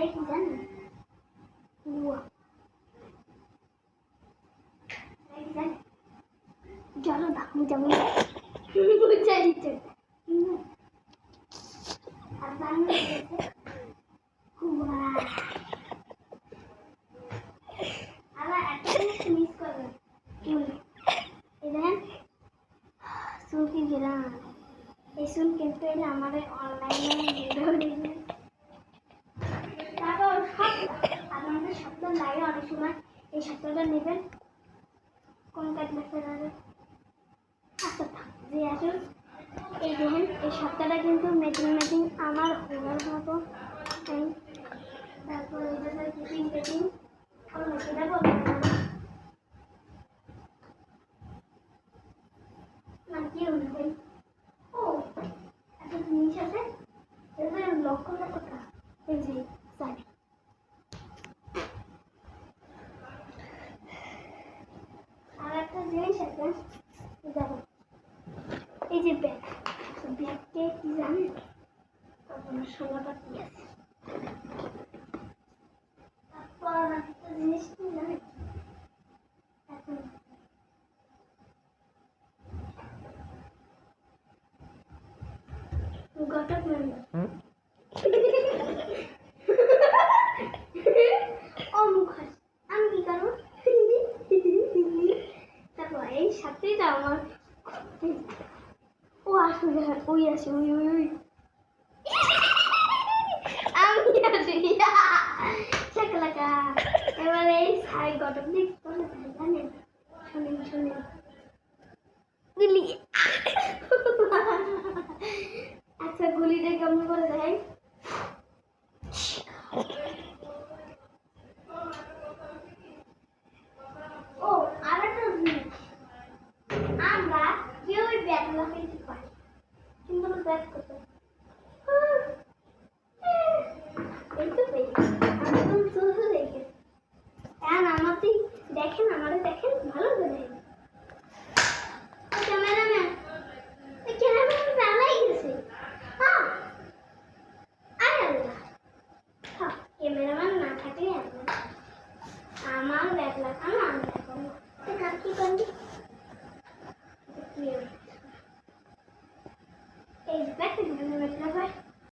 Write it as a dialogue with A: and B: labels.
A: কি জানেন? চলো ধাক্কা যাবো বুঝাই দিচ্ছে আর বাংলা আবার একটা জিনিস মিস করবেন এই দেখেন চুলকি গেলাম এই চুল কিন্তু এলে আমাদের অনলাইনে ভিডিও দিয়েছে তারপর আপনাদের সপ্তাহ লাগে অনেক সময় এই সপ্তাহটা নেবেন কোন কাটলে ফেরাবে আচ্ছা যে আসুন এই দেখেন এই সপ্তাহটা কিন্তু ম্যাচিং আমার হওয়ার মতো তারপর এই জন্য টিচিং সেটা বলতে না কি হলো ও একটা জিনিস আছে এদের লক্ষ্য টাকা এই যে জানি আর একটা জিনিস আছে দেখো এই যে ব্যাগকে কি জানেন আপনার সোনাপাতি আছে তারপর একটা জিনিস কি জানেন এখন গটক মেম্বার ও মুখ আমি কি করবো তারপর এই সাথেই তো আমার ও আসলে ওই আসে ওই আমি আসি চাকলাকা এবারে এই সাই গটক দিক করে জানেন শোনেন গুলি আচ্ছা গুলিটা কেমন করে দেয়